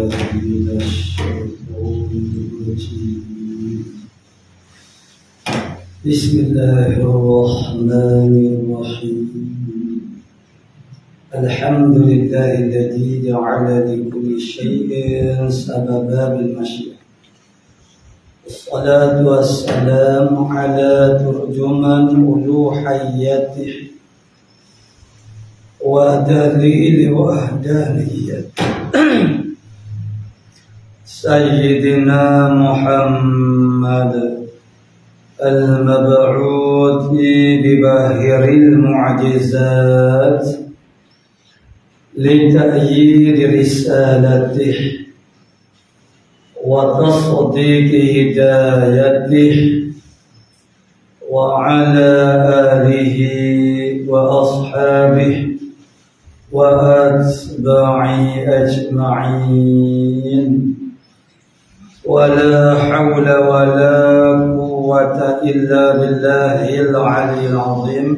بالله من الشيطان الرجيم بسم الله الرحمن الرحيم الحمد لله الذي جعل لكل شيء سببا بالمشيئة والصلاة والسلام على ترجمان ألوهيته ودليل وحدانيته سيدنا محمد المبعوث بباهر المعجزات لتأييد رسالته وتصديق هدايته وعلى آله وأصحابه وأتباعه أجمعين ولا حول ولا قوة إلا بالله العلي العظيم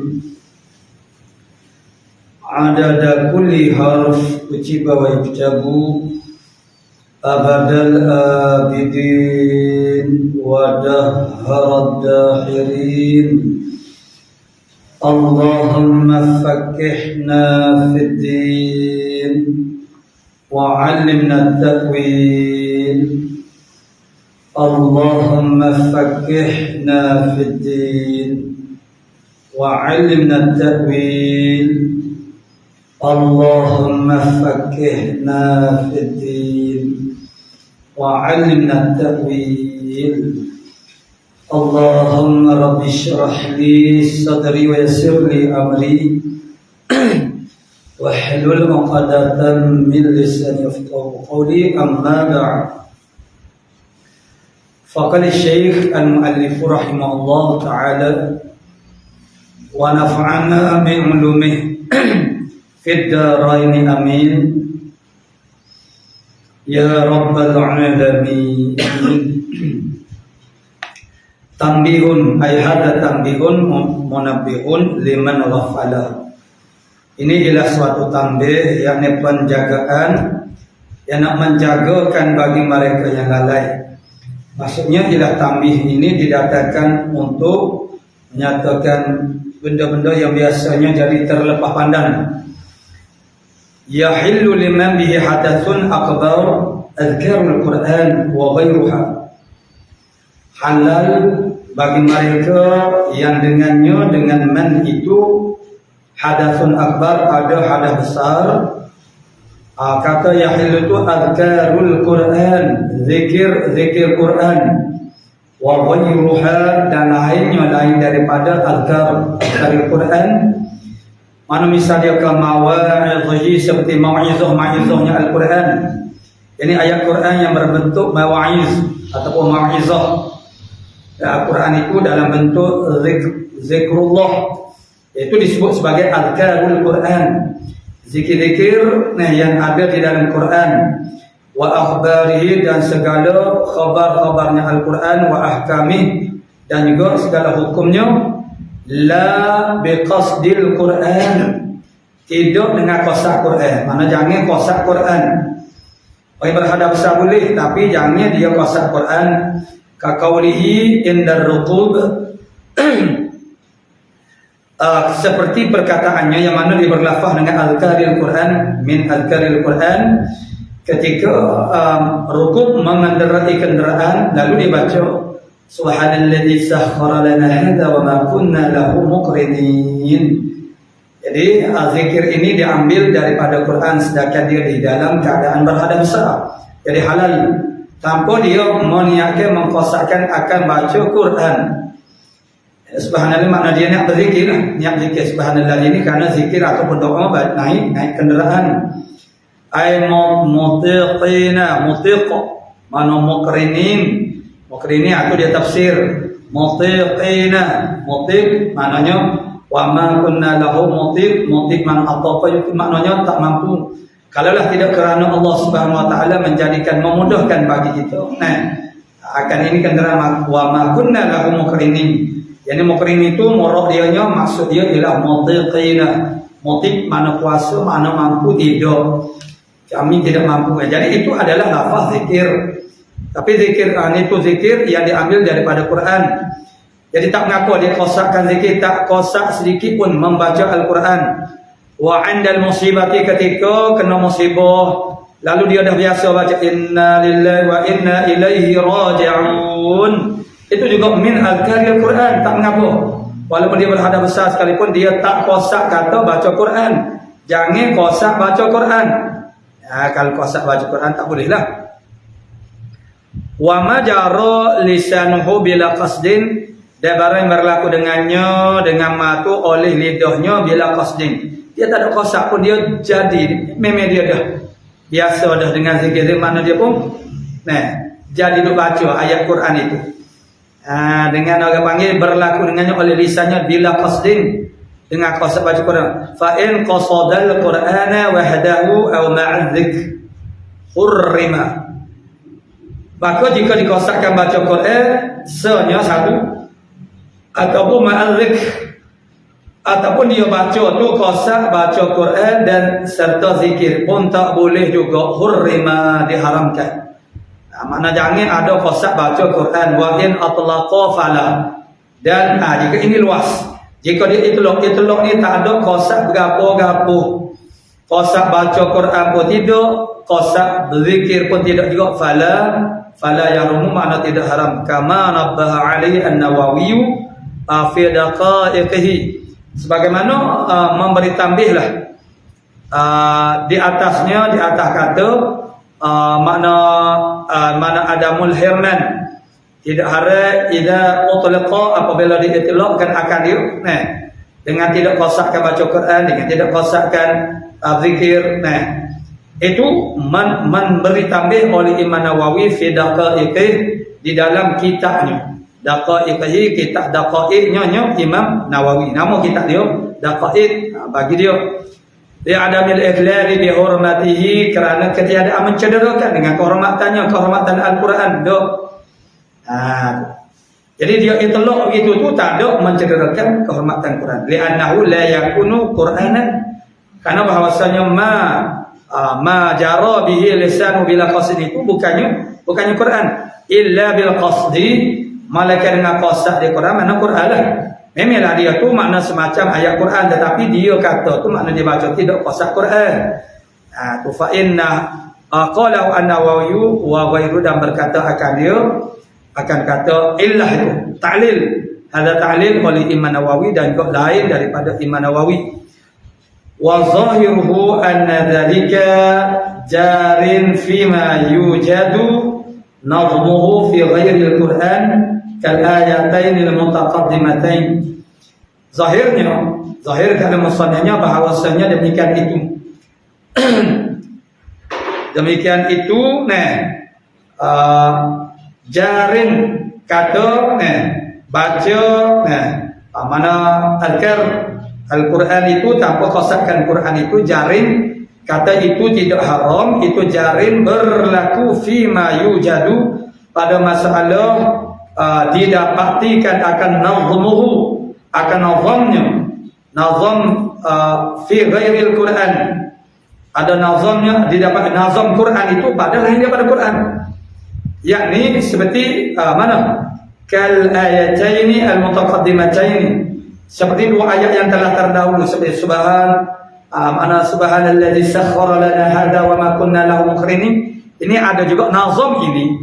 عدد كل حرف كتب ويكتب أبد الآبدين ودهر الداهرين اللهم فقهنا في الدين وعلمنا التأويل اللهم فقهنا في الدين وعلمنا التأويل اللهم فقهنا في الدين وعلمنا التأويل اللهم رب اشرح لي صدري ويسر لي أمري واحلل عقدة من لساني يفقهوا قولي أما بعد فقال الشيخ المؤلف رحمه الله تعالى ونفعنا بعلومه في الدارين آمين يا رب العالمين. Tambihun ay hada tambihun munabbihun liman ghafala. Ini ialah suatu tambih, yakni penjagaan yang nak menjagakan bagi mereka yang lalai. Maksudnya ialah tambih ini didatangkan untuk menyatakan benda-benda yang biasanya jadi terlepas pandang. Yahillu liman bihi hadathun akbar adhkarul Quran wa ghairuha. Halal bagi mereka yang dengannya dengan man itu hadathun akbar, ada hadas besar. Kata yahillu itu adhkarul Quran, zikir Quran, wa ghairuha, dan lainnya lain daripada adhkar Quran. Mana misalnya ke mawa'idhi seperti ma'izahnya Al-Quran. Ini ayat Quran yang berbentuk mawa'iz ataupun ma'izah. Al-Quran itu dalam bentuk zikrullah, itu disebut sebagai adhkarul Quran, zikir-zikir yang ada di dalam Quran, wa akhbarihi, dan segala khabar-khabarnya Al-Quran, wa ahkamih, dan juga segala hukumnya. La biqasdil Quran, tidak dengan kosak Quran. Mana jangan kosak Quran. Orang berhadap besar boleh, tapi jangan dia kosak Quran. Kaqaulihi indar rukub, seperti perkataannya yang mana dia berlafaz dengan al-karil Quran, min al-karil Quran, ketika rukub mengendarai kenderaan, lalu dibaca subhanalladzi sakhkhara lana hadza wa ma kunna lahu muqrinin. Jadi zikir ini diambil daripada Quran sedangkan dia di dalam keadaan berhadap besar. Jadi halal tanpa dia meniatkan mengkosakkan akan baca Quran. Subhanallah makna dia nak berzikir, niat zikir subhanallah ini karena zikir ataupun doa naik kenderaan. Ay mutiqina, mutiq mana muqrinin. Muqrini itu dia tafsir. Mutiqina, mutiq maknanya wa ma kunna lahu mutiq. Mutiq mana apa itu maknanya tak mampu. Kalaulah tidak kerana Allah Subhanahu wa taala menjadikan memudahkan bagi kita. Akan ini kenderaan wa ma kunna lahu muqrinin. Yani muqrin itu murad dianya maksud dia ialah mutiqina. Mutiq mana kuasa, mana mampu tidak. Kami tidak mampu. Jadi itu adalah lafaz zikir. Tapi zikir itu zikir yang diambil daripada Quran. Jadi tak mengaku dia kosakkan zikir, tak kosak sedikit pun membaca Al-Quran. Wa 'indal musibati, ketika kena musibah, lalu dia dah biasa baca inna lillahi wa inna ilaihi raji'un. Itu juga min al-karil Quran, tak mengaku. Walaupun dia berhadap besar sekalipun, dia tak kosak kata baca Quran. Jangan kosak baca Quran. Ya, kalau kosak baca Quran tak boleh lah. Wa majara lisanuhu bila qasdin, dan barang yang berlaku dengannya dengan matu oleh lidahnya bila qasdin. Dia tak ada kosak pun dia jadi, memang dia dah biasa dah dengan zikir mana dia pun jadi duk baca ayat Quran itu. Dengan orang panggil berlaku dengannya oleh lisannya bila qasdin, dengan kosak baca Quran. Fa in qasadal Qur'ana wahdahu aw ma'a dzikr hurrima. Maka jika dikosakkan baca Quran senya satu ataupun ma'a dzikr, ataupun dia baca tu kosak baca Quran dan serta zikir pun tak boleh juga, hurrima, diharamkan. Makna jangan ada kosak baca Quran. Wa in atlaqa fala, dan jika ini luas, jika dia itlaq ni tak ada kosak gapo-gapo, kosak baca Quran pun tidak, kosak zikir pun tidak juga, fala yarumu, makna tidak haram. Kama nabbaha alaihi an-Nawawi fi daqaiqihi, sebagaimana memberi tambihlah di atasnya, di atas kata mana adamul hirman, tidak harap ida utlaqa, apabila diitlaqkan akan dia dengan tidak kosakkan baca Quran, dengan tidak kosakkan zikir. Itu memberi tambih oleh Imam Nawawi fi daqaiqih, di dalam kitabnya. Daqaiqih, kitab daqaiqnya Imam Nawawi, nama kitab dia Daqaiq. Bagi dia adamil ikhlali bi hurmatihi, kerana ketiadaan mencederakan dengan kehormatannya, kehormatan Al-Quran. Jadi dia itlaq begitu tu tak ada mencederakan kehormatan Quran. Li'annahu la yakunu Qur'anan, karena bahwasanya ma jara bihi lisanu bila qasd, itu bukannya Quran, illa bil qasdi, malaikat dengan qasad di Quran, mana Quran lah. Memanglah dia tu makna semacam ayat Quran, tetapi dia kata tu makna dia baca tidak qasad Quran. Tu fa inna qala an-Nawawi wa ghairu, dan berkata akan kata illah itu ta'lil, ada ta'lil oleh Imam Nawawi dan juga lain daripada Imam Nawawi. Wa zahiruhu anna dhalika jarin fima yujadu nazmuhu fi ghairi al-Quran kal ayatain al-mutaqaddimatain. Zahir kata musannahnya bahawasanya demikian itu. Demikian itu jarin kata baca mana azkar Al-Quran itu tanpa kosakkan Quran itu jarin, kata itu tidak haram, itu jarin berlaku fima yujadu, pada masalah didapatikan akan nazmuhu, akan nazam fi ghairil Quran, ada nazamnya, didapat nazam Quran itu pada lain daripada Quran, yakni seperti mana kal ayataini al mutaqaddimataini, seperti dua ayat yang telah terdahulu, seperti subhanalladzi sakhkhara lana hadza wa ma kunna lahu muqrinin. Ini ada juga nazam ini.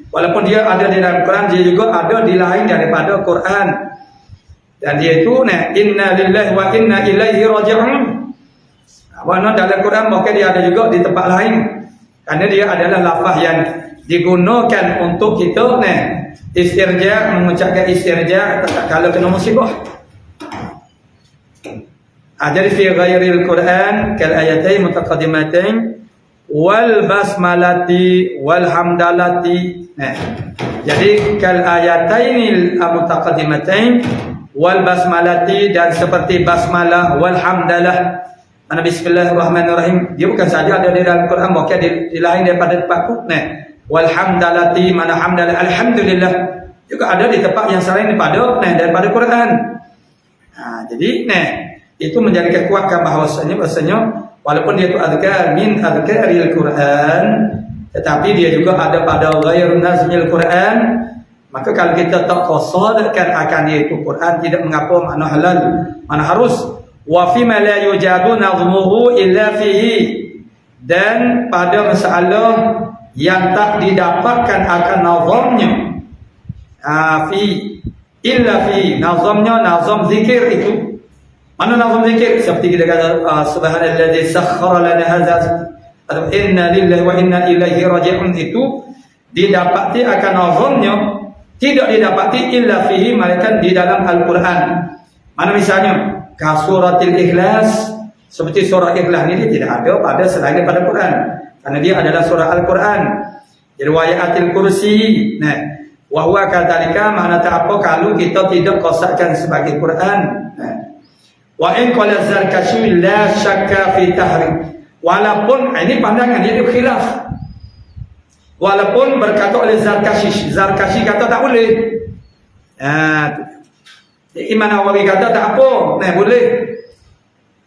Walaupun dia ada di dalam Quran, dia juga ada di lain daripada Quran. Dan dia itu inna lillahi wa inna ilaihi raji'un. Mana dalam Quran, maka dia ada juga di tempat lain. Karena dia adalah lafaz yang digunakan untuk kita istirja, mengucapkan istirja kalau kena musibah. Jadi fi ghairil Quran kal ayatain mutaqaddimatain wal basmalati wal hamdalati. Jadi kal ayatainil mutaqaddimatain wal basmalati, dan seperti basmalah wal hamdalah. Mana bismillahirrahmanirrahim, dia bukan saja ada di dalam Quran, bahkan di lain daripada tempatku. Wal hamdalati, mana hamdalah alhamdulillah, juga ada di tempat yang selain daripada Quran. Jadi itu menjadi kekuatan bahwasanya walaupun dia itu azkar min azkaril Quran, tetapi dia juga ada pada ghair nazmil Quran. Maka kalau kita tak qasadkan akan dia itu Quran, tidak mengapa, makna halal, mana harus. Wa fi ma la yujadu nazmuhu illa fihi, dan pada masalah yang tak didapatkan akan nazamnya, illa fi, nazamnya nazam zikir itu. Mana nazam zikir? Seperti kita kata subhanalladzi sakhkhara lana hadza, atau inna lillahi wa inna ilaihi raji'un, itu didapati akan nazamnya, tidak didapati illa fihi, melainkan di dalam Al-Quran. Mana misalnya kasuratil ikhlas, seperti surah ikhlas ini tidak ada pada selain daripada Quran, karena dia adalah surah Al-Quran. Riwayatil kursi, nah, wa huwa kadzalika, makna tak apa kalau kita tidak qasahkan sebagai Quran. Nah, wa in qala Zarkashi la syakka fi tahrim, walaupun ini pandangan dia khilaf, walaupun berkata oleh Zarkashi kata tak boleh. Imam Nawawi kata tak apa, nah boleh.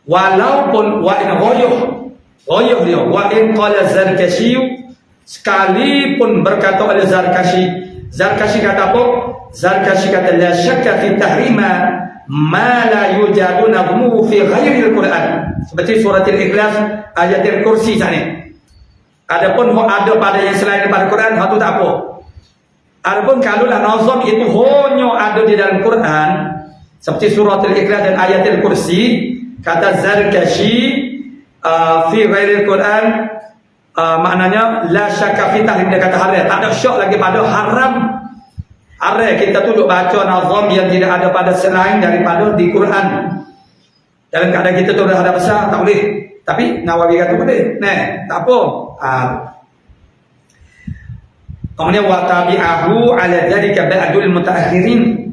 Walaupun wa in ghoyoh dia, wa in qala Zarkashi, sekalipun berkata oleh Zarkashi kata apa? Zarkashi kata la syakka fi tahrima ma la yujadu nazmuhu fi ghairil Quran, seperti surat Al-Ikhlas, ayatil kursi sana. Adapun ada pada yang selain daripada Quran, itu tak apa. Adapun kalau lah nazam itu hanya ada di dalam Quran, seperti surat Al-Ikhlas dan ayatil kursi, kata Zarkashi fi ghairil Quran, maknanya la syakka fi tahrim, dia kata haram, tak ada syak lagi pada haram. Haram kita tu duk baca nazam yang tidak ada pada selain daripada di Quran. Dalam keadaan kita tu dah ada besar, tak boleh. Tapi Nawawi kata boleh. Nah, tak apa. Kemudian wa tabi'ahu ala dzalika ba'dul mutaakhirin,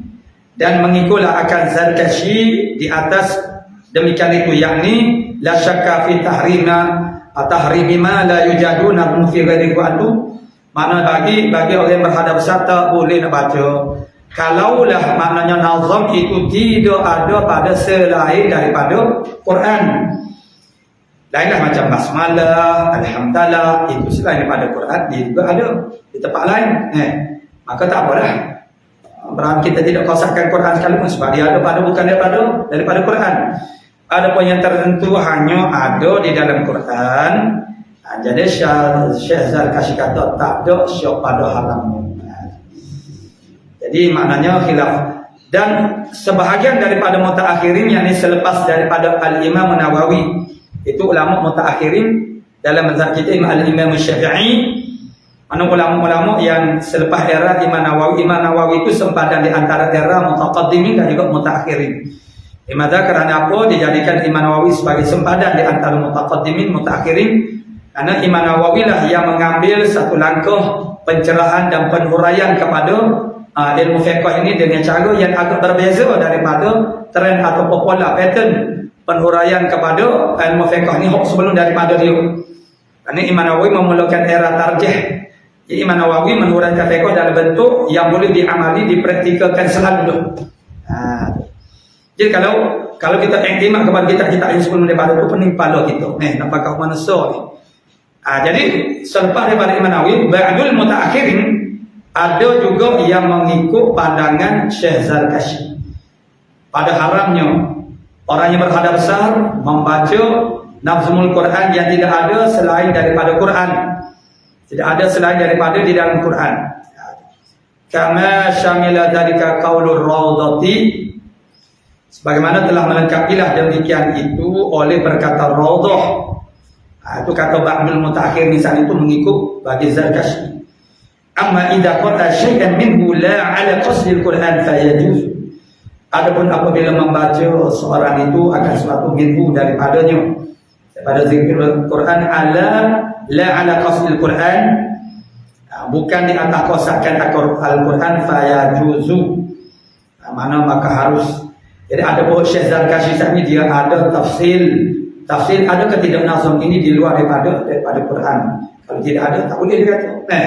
dan mengikutlah akan Zarkashi di atas demikian itu, yakni la syakka fi tahrimi ma la yujaduna fi ghairi Quran. Makna bagi orang yang berhadap besar tak boleh nak baca kalaulah maknanya nazam itu tidak ada pada selain daripada Quran. Lainlah macam basmalah, alhamdulillah, itu selain daripada Quran, dia juga ada di tempat lain. Maka tak apalah, berarti kita tidak qasahkan Quran sekalipun, sebab dia ada pada bukan daripada Quran. Ada pun yang tertentu hanya ada di dalam Quran. Jadi Syekh Zarkashi kata tak ada syak pada haramnya. Jadi maknanya khilaf. Dan sebahagian daripada mutaakhirin, yakni selepas daripada Al-Imam Nawawi, itu ulama mutaakhirin dalam mazhab kita, Al-Imam Syafi'i, mana ulama-ulama yang selepas era Imam Nawawi itu sempadan di antara era mutaqaddimin dan juga mutaakhirin. Limadha, kerana apa dijadikan Imam Nawawi sebagai sempadan di antara mutaqaddimin mutaakhirin? Karena Imam Nawawi lah yang mengambil satu langkah pencerahan dan penhuraian kepada ilmu fiqh ini dengan cara yang agak berbeza daripada trend atau popular pattern penhuraian kepada ilmu fiqh ini sebelum daripada dia. Karena Imam Nawawi memulakan era tarjih. Jadi Imam Nawawi menhuraikan fiqh dalam bentuk yang boleh diamali, dipraktikalkan selalu. Jadi kalau kita iktimak kepada kita yang sebelum daripada itu, pening pala kita. Nampak kau manusia ni. Jadi selepas daripada Imam Nawawi, ba'dul mutaakhirin, ada juga yang mengikut pandangan Syekh Zarkashi pada haramnya orang yang berhadap besar membaca nazmul Quran yang tidak ada selain daripada Quran, tidak ada selain daripada di dalam Quran. Kama syamila dzalika qaulur raudhati, sebagaimana telah melengkapilah demikian itu oleh perkataan Raudhah. Itu kata ba'dul mutaakhir di sana itu mengikut bagi Zarkashi. Amma idza qara syai'an minhu la 'ala qasdil Quran fayajuz. Adapun apabila membaca seorang itu akan suatu minhu daripada zikir Quran la 'ala qasdil Quran, bukan di atas qasahkan Al-Quran, fayajuzu. Mana maka harus. Jadi ada pun Syekh Zarkashi ini dia ada tafsir ada ke tidak nazam ini di luar daripada Quran. Kalau tidak ada tak boleh dikata.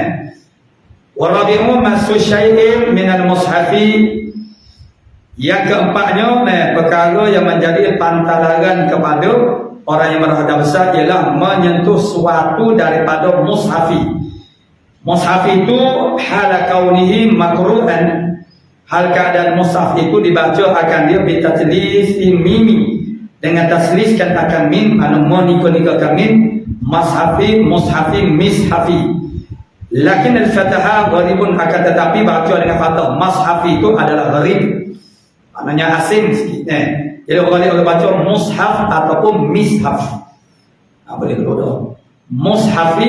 Wa rabi'u masu syai'in min al-mushafi Yang keempatnya, perkara yang menjadi pantalangan kepada orang yang berhadas besar ialah menyentuh suatu daripada mushafi. Mushaf itu hal kaunihi makruhan. Hal keadaan mushaf itu dibaca akan dia bitatlis mimi dengan tasliskan akan min anu monika min mushafi mishafi. Lakin al-fatahah gharibun, akan tetapi baca dengan fathah mushafi itu adalah gharib. Maknanya asing sikit. Jadi orang baca mushaf ataupun mishaf. Boleh kedua. Mushaf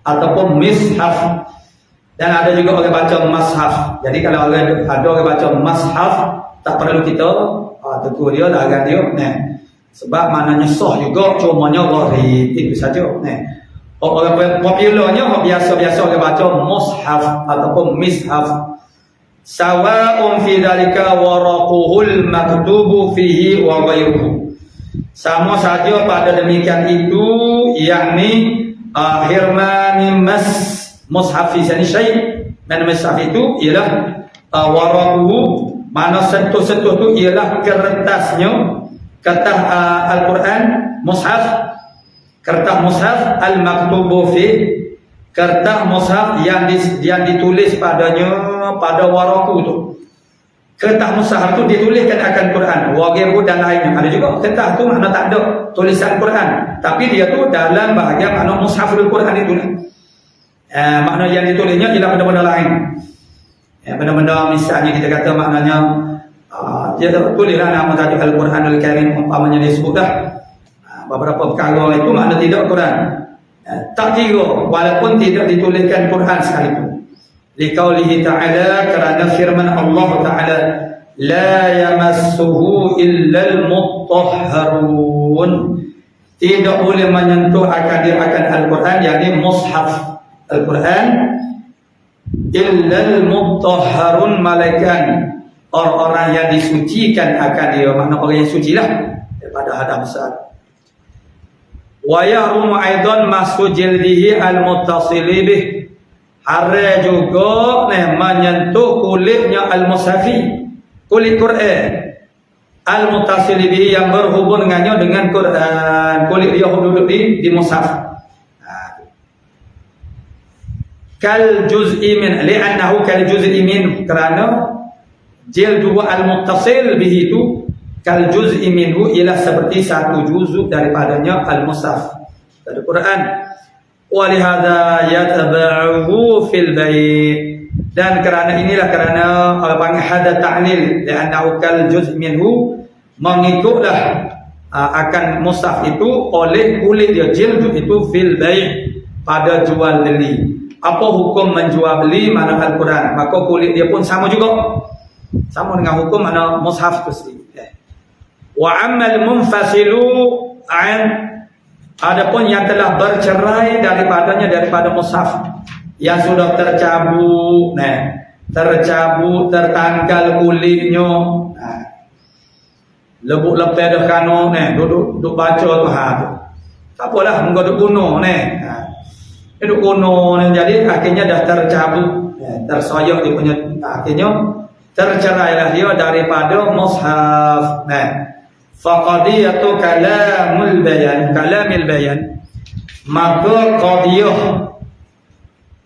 ataupun mishaf. Dan ada juga orang baca mashaf. Jadi kalau ada orang baca mashaf, tak perlu kita tentu dia lagan dia. Sebab maknanya sah juga, cumanya gharib itu saja. Orang popularnya biasa-biasa orang baca mushaf ataupun mishaf. Sawa'un fi dzalika waraquhul maktubu fihi wa ghairuhu. Sama saja pada demikian itu, yakni hirmani mushafi sani syai'. Dan mushaf itu ialah waraquhu, mana sentuh-sentuh itu ialah kertasnya, kertas Al-Quran, mushaf, kertas mushaf al-maktubu fi, kertas mushaf yang ditulis padanya, pada waraku tu. Kertas mushaf tu dituliskan akan Quran, wagiru dan lainnya. Ada juga kertas tu makna tak ada tulisan Quran, tapi dia tu dalam bahagian makna mushaful Quran itu. Makna yang ditulisnya ialah benda-benda lain. Benda-benda misalnya kita kata maknanya dia tulislah nama tajuk Al-Quranul Karim, umpamanya disebut dah beberapa perkara itu makna tidak Quran. Tak kira walaupun tidak dituliskan Quran sekalipun. Liqaulihi ta'ala, kerana firman Allah Ta'ala, la yamassuhu illal mutahharun, tidak boleh menyentuh akan Al-Quran, yakni mushaf Al-Quran, illal mutahharun, malaikat orang-orang yang disucikan akan dia, makna orang yang suci lah daripada hadas besar. Wa yahrumu aidan masu jildihi al-muttasili bih, haram juga menyentuh kulitnya al-mushafi, kulit Quran al-muttasili bih, yang berhubung dengannya dengan Quran, kulit dia duduk di mushaf. Kal juz'i min, li'annahu kal juz'i min, kerana jildu al-muttasil bihi itu kal juz'i minhu, ialah seperti satu juzuk daripadanya al-mushaf dari Quran. Wa lihadza yatba'uhu fil bai', dan kerana inilah, kerana orang panggil hada ta'lil, li'annahu kal juz'i minhu, mengikutlah akan mushaf itu oleh kulit dia, jildu itu fil bai', pada jual beli. Apa hukum menjual beli mana Al-Quran? Maka kulit dia pun sama juga, sama dengan hukum mana mushaf itu sendiri. Wa ammal munfasilu an, adapun yang telah bercerai daripada mushaf, yang sudah tercabut, tertanggal kulitnya, lebuk lepeh dah kano, duduk baca tu tak apalah, muka duduk kuno duduk kuno, jadi akhirnya dah tercabut, tersoyok dia punya, akhirnya tercerailah dia daripada mushaf. Faqadiyatu kalamil bayan, maka qadiyah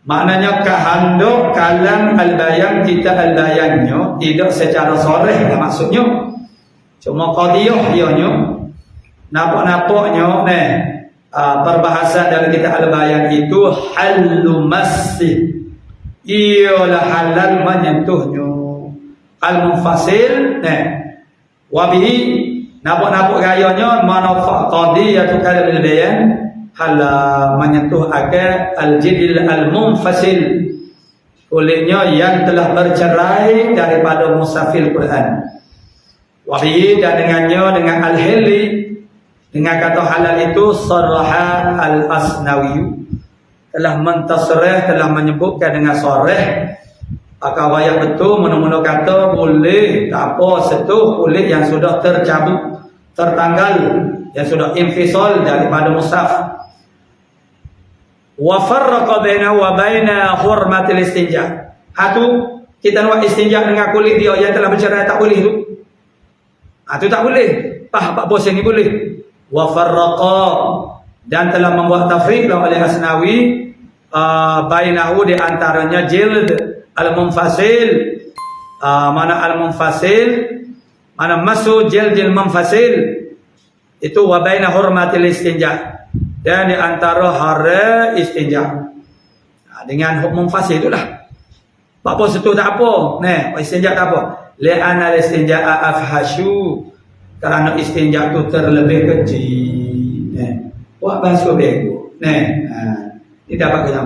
maknanya kehendak kalam al-bayan, kita al-bayannya tidak secara sharih maksudnya, cuma qadiyah ianya nampak-nampaknya perbahasan dari kita al-bayan itu halu masih, ialah halal menyentuhnya. Al-munfasil wabihi, nampak gayanya manafaq qadiyatu kalamil bayan, halal menyentuh akal al-jidil al-munfasil, kulitnya yang telah bercerai daripada mushafil Quran. Wabihi, dan dengannya, dengan al-hilli, dengan kata halal itu, sarraha al-Asnawi, telah mentasrih, telah menyebutkan dengan sarih, akawayah betul, mula-mula kata boleh tak apa sentuh kulit yang sudah tercabut, tertanggal, yang sudah infisal daripada mushaf. Wa farraqa baina wa baina hurmatil istinja, kita nak istinja dengan kulit dia yang telah bercerai, tak boleh tu. Itu tak boleh. Pak bos ini boleh. Wa farraqa, dan telah membuat tafriq oleh Asnawi bainahu di antaranya jild al-munfasil, mana al-munfasil, mana masu jildil munfasil itu, wa baina hurmatil istinja, dan di antara hari istinja dengan hukum munfasil itulah. Pak bos itu tak apa, istinja tak apa. Li'anna al-istinja'a afhashu, kerana istinja itu terlebih kecil. Buat basuh bego. Ini dapat kita.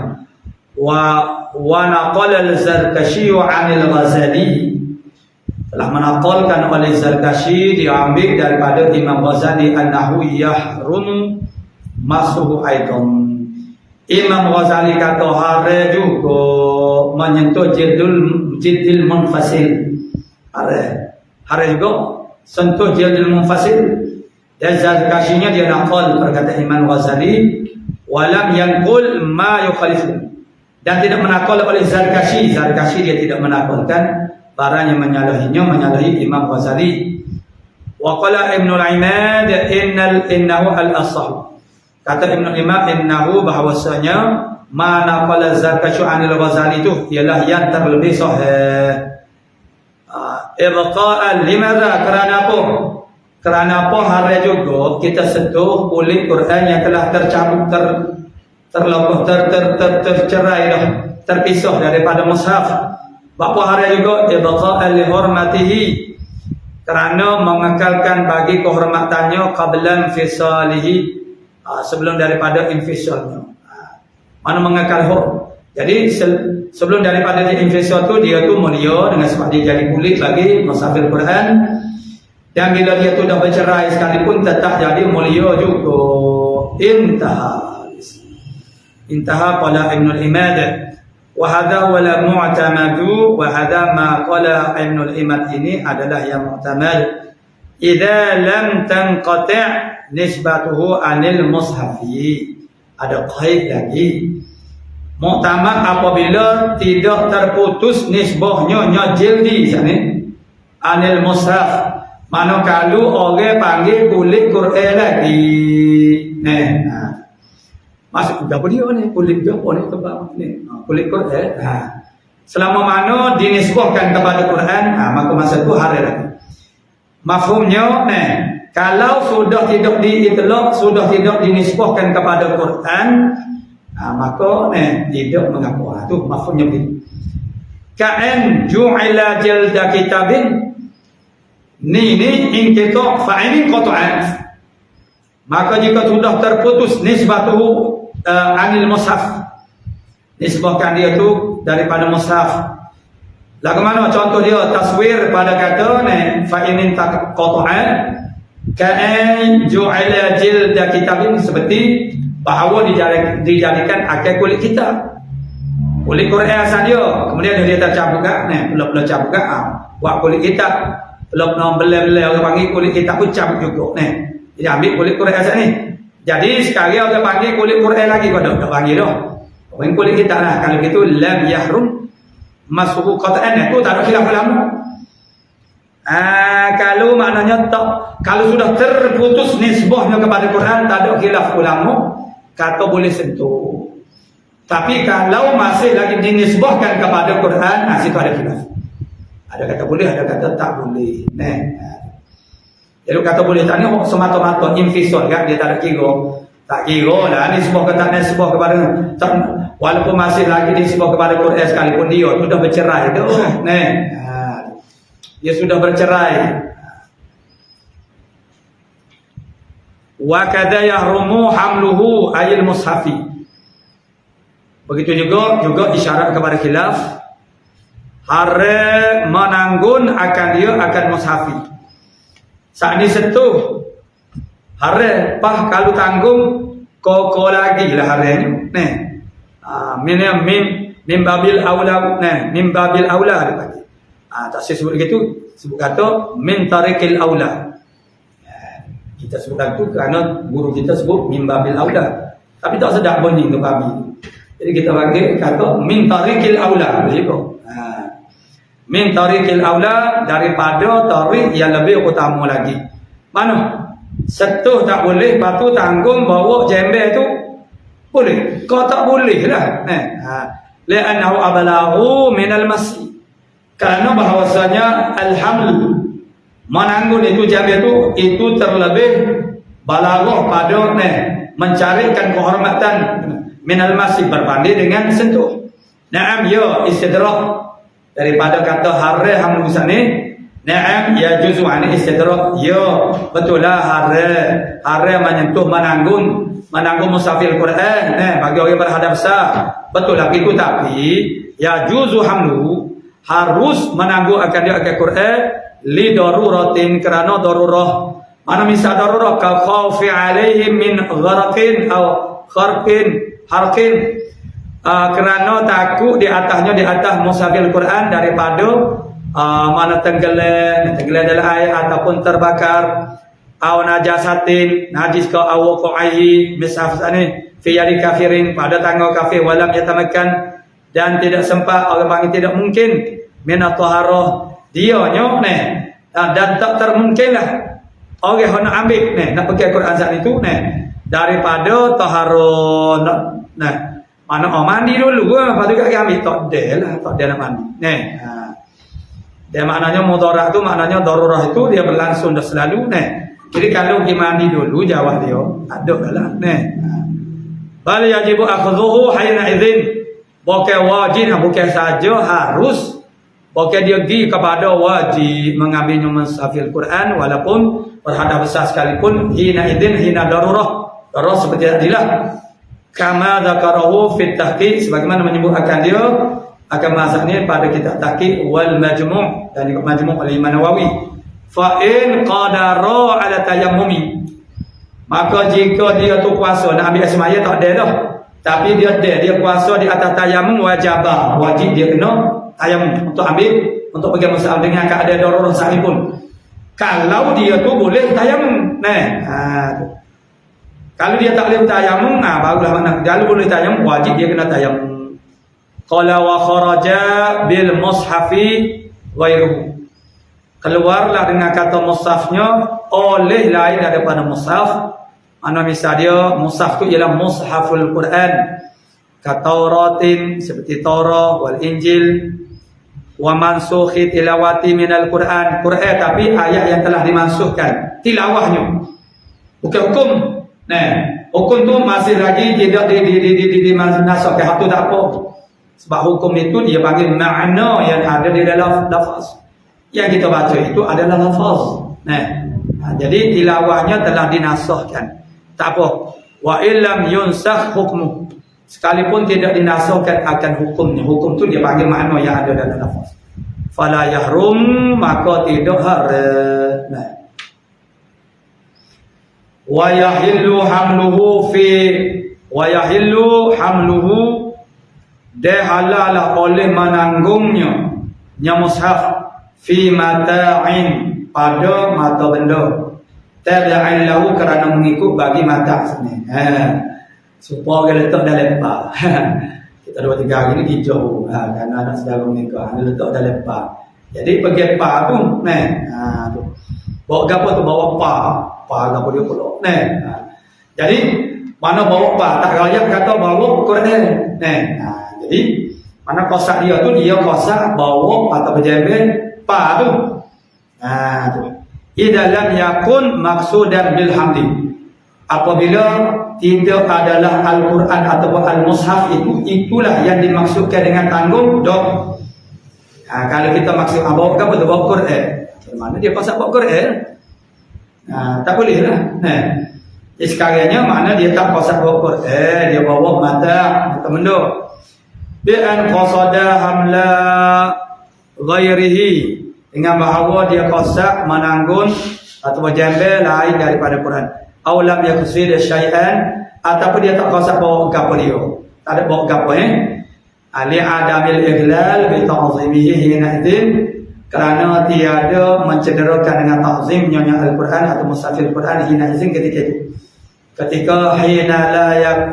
Wa naqala al-Zarkashi 'anil Ghazali, telah menaqalkan oleh Zarkashi, diambil daripada Imam Ghazali, annahu yahrum masuhu aidan. Imam Ghazali kata hare juga menyentuh jildil munfasil. Hare juga sentuh jildil munfasil. Dan Zarkashinya dia naqal perkataan Imam Ghazali, walam yanqul ma yukhalifu, dan tidak menaqal oleh Zarkashi. Zarkashi dia tidak menaqalkan barang yang menyalahi Imam Ghazali. Wa qala Ibnul Imad innahu al-asah, kata Ibnul Imam innahu, bahwasanya ma naqala Zarkashi 'anil Ghazali itu ialah yang terlebih sahih. Ibqa'an limadha, kerana apa? Kerana apa hari juga kita sentuh kulit Quran yang telah tercabut, tercerai dah, terpisah daripada mushaf. Apa hari juga ibqa'an li hurmatihi, kerana mengekalkan bagi kehormatannya qablan fisalihi, sebelum daripada infisalnya. Mana mengekal jadi sebelum daripada dia infisal tu, dia tu mulia dengan sebab dia jadi kulit lagi musafir Quran. Dan bila dia tu dah bercerai sekalipun tetap jadi mulia juga. Intaha qala Ibnul Imad, wa hadha wala mu'tamadu, wa hadha ma qala Ibnul Imad ini adalah yang mu'tamad idza lam tanqati' nisbatuhu anil mushafi. Ada qaid lagi. Mu'tamad apabila tidak terputus nisbahnya jildi sana anil mushaf. Mana kalau orang panggil kulit Quran lagi. Masuk apa dia ni? Kulit dia apa ni? Kulit Quran. Selama mana dinisbahkan kepada Quran, maka masa itu hari lagi. Mafhumnya, kalau sudah tidak diitlaq, sudah tidak dinisbahkan kepada Quran, maka tidak mengaku. Itu mafhumnya begitu. Ka'an ju'ila jalda kitabin, ni inqita' fa'ilin qat'an. Maka jika sudah terputus nisbatuhu anil mushaf, nisbahkan dia tu daripada mushaf. Lagu mana contoh dia taswir pada kata fa'ilin qat'an ka'an ju'ila jalda kitabin, seperti bahawa dijadikan akal kulit kita, kulit Quran asal dia, kemudian dia tercabut pula cabut buat kulit kita, pula belai-belai orang panggil kulit kita pun cabut juga dia ambil kulit Quran asal ni. Jadi sekarang orang panggil kulit Quran lagi, kau tak panggil dah orang kulit kita lah. Kalau gitu lam yahrum masuhu qat'an, itu tak ada khilaf ulama. Kalau maknanya tak, kalau sudah terputus nisbahnya kepada Quran, tak ada khilaf ulama, kata boleh sentuh. Tapi kalau masih lagi dinisbahkan kepada Quran, situ ada khilaf. Ada kata boleh, ada kata tak boleh. Jadi kata boleh tak ni semata-mata infisal kan, dia tak ada kira. Tak kira lah nisbah ke tak nisbah kepada tak, walaupun masih lagi nisbah kepada Quran sekalipun dia sudah bercerai dah. Dia sudah bercerai. Wa kadza yahrumu hamluhu ayil mushafi. Begitu juga isyarat kepada khilaf, hare menanggun akan dia akan mushafi. Saat ini sentuh hare pah kalau tanggung koko lagi lah hare ni. Min babil aula min babil aula dia. Tak sebut begitu, sebut kata min tariqil aula. Kita sebutkan tu kerana guru kita sebut min babil aula, tapi tak sedap bunyi tu babi. Jadi kita panggil kata min tariqil aula, begitu. min tariqil aula, daripada tarik yang lebih utama lagi. Mana? Setuh tak boleh, batu tanggung bawa jember tu boleh. Kau tak boleh lah. Li'annahu abalaghu minal masih. Kerana bahawasanya alhamdulillah menanggung itu jember tu itu terlebih balaghah pada mencarikan kehormatan minal masih berbanding dengan sentuh. Naam ya istidrak daripada kata harre hamlu sani. Naam ya juzu an istidrak. Ya betul lah harre menyentuh menanggung musafir Quran bagi orang berhadap sah. Betul lah itu, tapi ya juzu hamlu harus menanggung akan dia akan Quran li daruratin, kerana darurah. Mana misal darurah ka khaufi alaihim min gharqin atau harqin kerana takut di atas musafir Quran daripada mana tenggelam dalam air ataupun terbakar, au najasatin najis ka au qaihi misafsani fi yadi kafirin, pada tangan kafir, walam yatamakan, dan tidak sempat orang panggil tidak mungkin min taharah dia nyo dan tak termungkinlah orang nak ambil nak pakai Quran saat itu daripada taharah mana mandi dulu lepas tu kaki ambil tak ada nak mandi dia maknanya mudarat tu maknanya darurah itu dia berlangsung dah selalu jadi kalau pergi mandi dulu jawab dia ada lah bal yajibu akhdhuhu hayna idzin, bukan wajib bukan saja harus, bukan dia pergi kepada wajib mengambilnya musafir Quran walaupun berhadap besar sekalipun hina idzin hina darurah seperti tadilah kama dzakarahu fit tahqiq, sebagaimana menyebutkan dia akan bahasanya pada kitab tahqiq wal majmu' dan juga majmu' al-Imam Nawawi. Fa in qadara ala tayammumi, maka jika dia tu kuasa nak ambil semaya tak ada dah, tapi dia kuasa di atas tayammum wajib dia kena tayammum untuk ambil untuk pergi musafir dengan keadaan darurat sekalipun. Kalau dia tu boleh tayammum kalau dia tak boleh tayammum barulah makna kalau boleh tayammum wajib dia kena tayammum. Qala wa kharaja bil mushafi ghairuhu, keluarlah dengan kata mushafnya oleh lain daripada mushaf. Mana misal dia mushaf tu ialah mushaful Quran ka Tauratin seperti Taurat wal Injil wa mansukhi tilawati minal Quran tapi ayat yang telah dimansuhkan tilawahnya bukan hukum. Hukum tu masih lagi tidak dimansuhkan, hak tu tak apa. Sebab hukum itu dia panggil makna yang ada di dalam lafaz. Yang kita baca itu adalah lafaz. Jadi tilawahnya telah dinasahkan. Tak apa. Wa illam yunsakh hukmu, sekalipun tidak dinasahkan akan hukumnya. Hukum tu dia panggil makna yang ada dalam lafaz. Fala yahrum, maka tidak haram. Wa yahillu hamluhu dia halal oleh menanggungnya mushaf fi mata'in, pada mata benda, tabi'an lahu, kerana mengikut bagi mata sini. Supaya dia letak dalam lepak. Kita 2-3 hari ni hijau kerana anak saudara menikah, dia letak dalam lepak. Jadi pergi lepak tu tu bawa gapo tu, bawa pa gapo dia pula jadi mana bawa pa tak raya kata bawa Quran jadi mana kosak dia tu dia kosak bawa atau berjember pa tu tu idza lam yakun maqsudan bil hamdi, apabila tidak adalah Al-Quran ataupun Al-Mushaf itulah yang dimaksudkan dengan tanggung dok. Kalau kita maksud bawa apa tu, bawa Quran, mana dia kosak bawa Quran tak boleh lah. Sekarangnya mana dia tak kosak bawa Quran, dia bawa mata benda bi'an qasada hamla ghairihi, dengan bahawa dia kosak menanggung atau jembel lain daripada Quran. Aw lam yaqsid syai'an, ataupun dia tak kosak bawa gapo dia, tak ada bawa gapo ali adamil iglal bi ta'zimihi hina idzin, kerana tiada mencederakan dengan ta'zimnya Al-Quran atau musafir Quran hina idzin ketika itu, ketika hina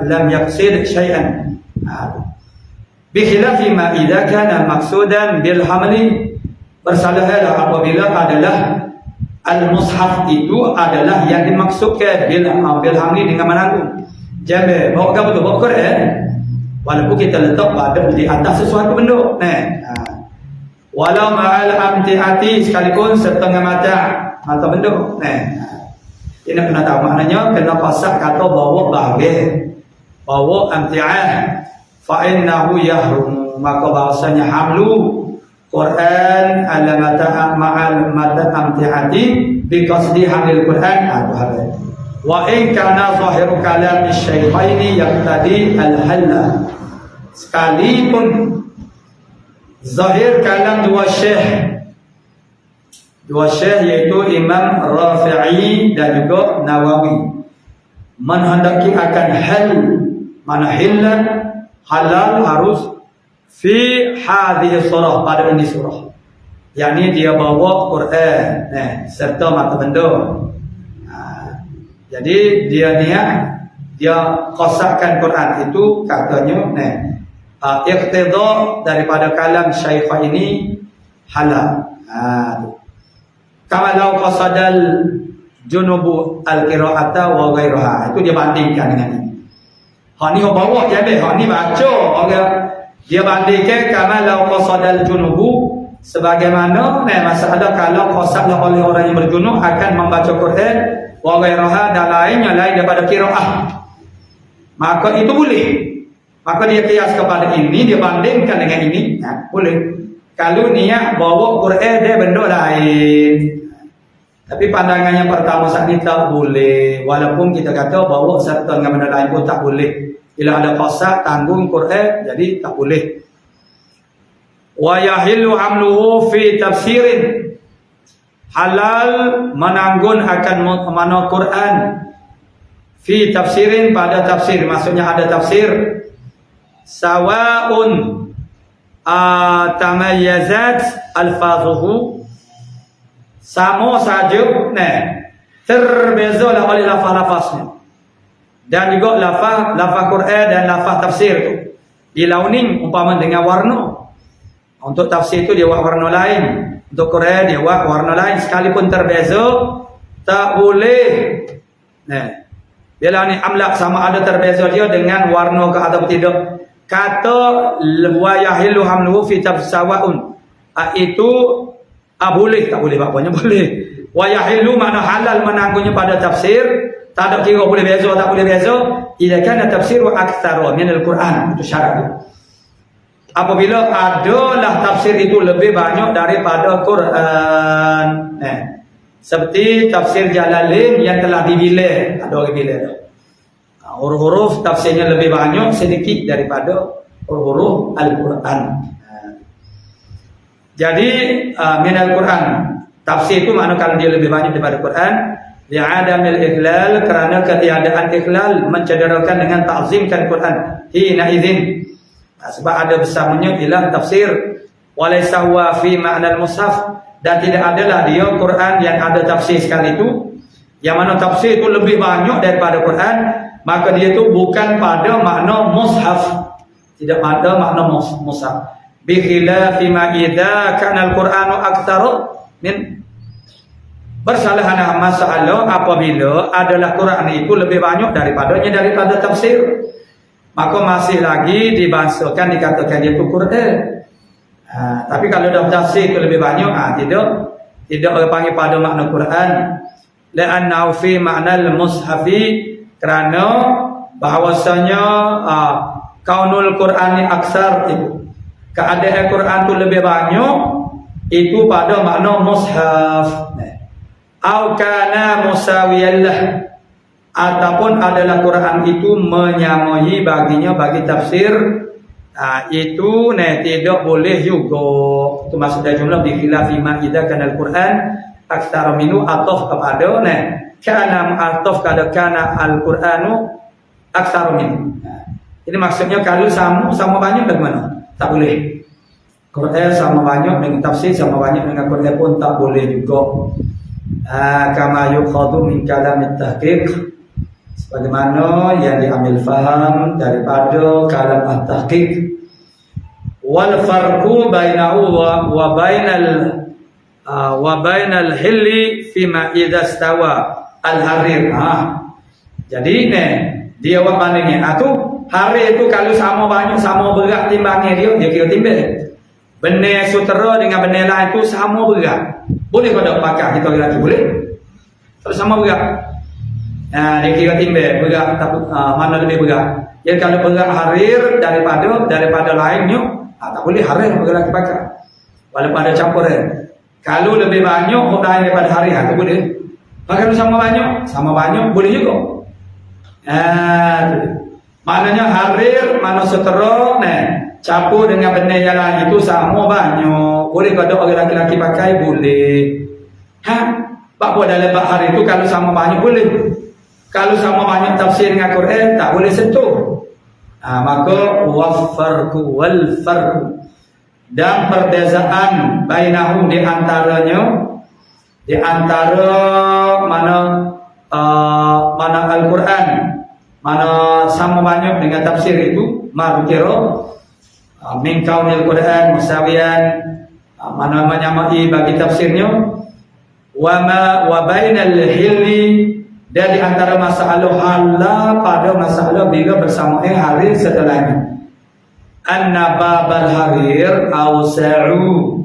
lam yaqsid syai'an. Bi khilafi ma idza kana maqsudan bil hamli, bersalahlah apabila adalah al-mushaf itu adalah yang dimaksudkan bil hamli dengan menanggung. Jangan bawa apa tu? Bawa Quran. Walaupun kita letak pada di atas sesuatu benda. Walau ma'al amtiati sekalipun setengah mata benda. Ini kena tahu maknanya kena pasak kata bawa bahagian. Bawa amti'ah. Fa'innahu yahrum. Maka bahasanya hamlu Quran ala ma'al mata amti'ati biqasdi hamil Quran al-Bukhari. Wa in kana zahiru kalam asy-syaikhaini yaqtadi al-halla. Sekalipun zahir kalam dua syekh yaitu Imam Rafi'i dan juga Nawawi menghendaki akan hal, mana halal harus fi hadhihi surah, pada ini surah, yakni dia bawa Quran serta mata benda. Jadi dia qasahkan Quran itu katanya iqtida daripada kalam syaikh ini halal. Kama law qasadal junubu al-qira'ata wa ghairaha, itu dia bandingkan dengan ini. Hak ni bawa jadi hak ni baca orang dia bandingkan kama law qasadal junubu, sebagaimana masalah kalau qasadlah oleh orang yang berjunub akan membaca Quran wa ghairaha dan lain daripada qiraah, maka itu boleh. Maka dia kias kepada ini, dia bandingkan dengan ini, boleh. Kalau niat bawa Quran dia benda lain, tapi pandangan yang pertama saat ini tak boleh. Walaupun kita kata bawa serta dengan benda lain pun tak boleh. Bila ada qasad tanggung Quran, jadi tak boleh. Wa yahillu hamluhu fi tafsirin, halal menanggung akan mana Quran fi tafsirin, pada tafsir, maksudnya ada tafsir sawaun tamayyazat alfazuhu, sama saja terbezalah oleh lafaz-lafaznya, dan juga lafaz Quran dan lafaz tafsir tu dilauning umpama dengan warna. Untuk tafsir itu dia buat warna lain, untuk Quran dia buat warna lain, sekalipun terbeza tak boleh. Bila ni amlak sama ada terbeza dia dengan warna ke atau tidak. Kata wa yahillu hamluhu fi tafsawaun, itu boleh, tak boleh bapaknya boleh. Wa yahillu makna halal menanggungnya pada tafsir, tak ada kira boleh beza tak boleh beza. Idza kana tafsir wa aktsara min al-Quran, itu syarat. Apabila adalah tafsir itu lebih banyak daripada Quran. Seperti tafsir Jalalain yang telah dibilih, ada orang bilih. Huruf-huruf tafsirnya lebih banyak sedikit daripada huruf Al-Quran. Jadi min Al-Quran, tafsir itu makna kalau dia lebih banyak daripada Quran, li'adamil ikhlal, kerana ketiadaan ikhlal mencederakan dengan ta'zimkan Quran hina idzin. Sebab ada bersamanya ialah tafsir walaysa huwa fi ma'nal mushaf, dan tidak adalah dia Quran yang ada tafsir sekali itu, yang mana tafsir itu lebih banyak daripada Quran, maka dia itu bukan pada makna mushaf, tidak pada makna mushaf. Bi khilafi ma idza kana al-Qur'anu aktsara min, bersalahan masalah apabila adalah Quran itu lebih banyak daripada tafsir, maka masih lagi dibahasakan dikatakan dia itu Quran. Tapi kalau dah tafsir itu lebih banyak, tidak orang panggil pada makna Quran. La'annahu fi ma'nal mushafi, kerana bahawasanya kaunul Qur'ani aksar, itu keadaan Quran itu lebih banyak itu pada makna mushaf. Au kana musawiyallah, ataupun adalah Quran itu menyamai baginya bagi tafsir, itu tidak boleh juga. Itu maksudnya jumlah bi khilafi ma idza kana al-Quran aktsara minhu, ataf kepada kana mu'attaf kana al-Qur'anu aktsara minhu. Ini maksudnya kalau sama banyak bagaimana? Tak boleh. Quran sama banyak dengan tafsir sama banyak dengan Quran pun tak boleh juga. Kama yukhadhu min kalam at-tahqiq, sebagaimana yang diambil faham daripada kalam at-tahqiq. Wal farqu bainahu wa bainal wa bainal hilli fima idza stawa al-harir. Jadi dia buat bandingnya. Harir itu kalau sama banyak sama berat timbangnya dia kira timbang. Benih sutera dengan benih lain itu sama berat. Boleh kau tak pakai kita lagi boleh. Kalau sama berat. Dia kira timbang berat mana lebih berat. Jadi kalau berat harir daripada lainnya, tak boleh harir berat pakai. Walaupun ada campuran. Kalau lebih banyak lain daripada harir, tak boleh. Kalau sama banyak boleh juga. Maknanya harir mana setera campur dengan benih yang lain itu sama banyak. Boleh kalau orang laki-laki pakai boleh. Apa dalam harir itu kalau sama banyak boleh. Kalau sama banyak tafsir dengan Quran tak boleh sentuh. Maka wafarku wal farku dan perbezaan bainahum di antara mana Al-Quran mana sama banyak dengan tafsir itu marukiro min kaunil Quran musawiyan mana menyamai bagi tafsirnya wa bainal hilli dan di antara masalah halal pada masalah bila bersamaan harir setelahnya an-nababal harir awsa'u.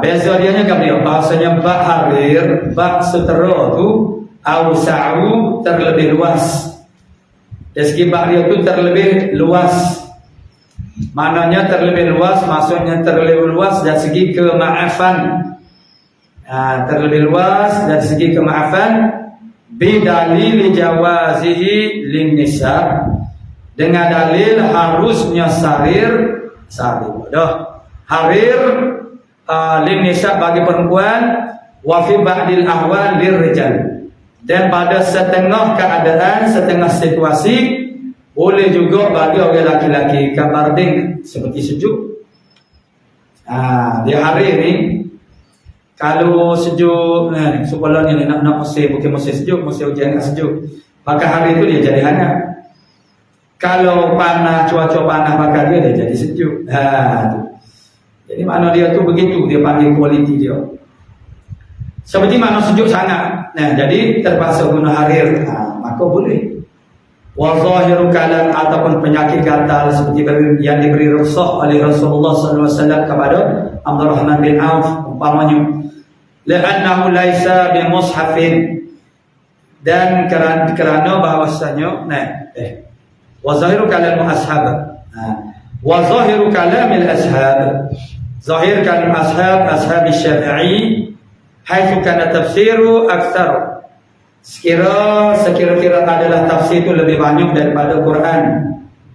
Beza dia kan dia bahasanya bak harir bak sutera tu awsa'u terlebih luas. Dari segi bak dia tu terlebih luas. Maknanya terlebih luas maksudnya terlebih luas dari segi kemaafan. Terlebih luas dari segi kemaafan bidalil jawazihi lin nisa dengan dalil harusnya harir lin nisa bagi perempuan wa fi ba'dil ahwal lirrijal dan pada setengah keadaan setengah situasi boleh juga bagi orang laki-laki kabarding seperti sejuk. Di hari ini kalau sejuk sekolah ni nak musim bukan musim sejuk, musim hujan sejuk, maka hari itu dia jadi hangat. Kalau panas, cuaca panas maka dia jadi sejuk. Jadi mana dia tu begitu, dia panggil kualiti dia. Seperti mana sejuk sangat. Jadi terpaksa guna harir, maka boleh. Wa zahiru kalam ataupun penyakit gatal seperti yang diberi rukhsah oleh Rasulullah sallallahu alaihi wasallam kepada Abdurrahman bin Auf umpamanya la'annahu laisa bi mushafin dan kerana bahwasanya wa zahiru kalam ashab wa zahiru kalam al-ashab zahir kalam ashab Syafi'i haitsu kana tafsiru aktsar sekira-kira adalah tafsir itu lebih banyak daripada Quran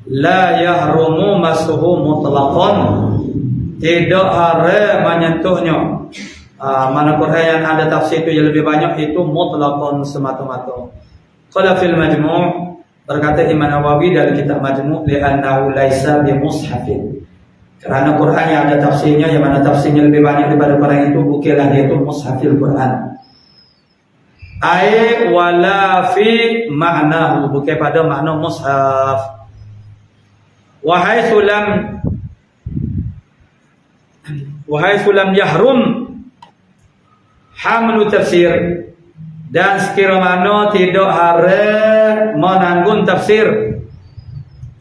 la yahrumu masuhu mutlaqan tidak haram menyentuhnya. Mana Quran yang ada tafsir itu yang lebih banyak itu mutlaqan semata-mata. Qala fil majmu' berkata Imam Nawawi dalam kitab Majmu' li'annahu laisa bi mushafin. Kerana Quran yang ada tafsirnya yang mana tafsirnya lebih banyak daripada Quran itu bukanlah dia itu mushafil Quran. Ai wala fi ma'nahu bukan pada makna mushaf. Wa haitsu lam yahrum hamlu tafsir dan sekira mana tidak haram menanggung tafsir,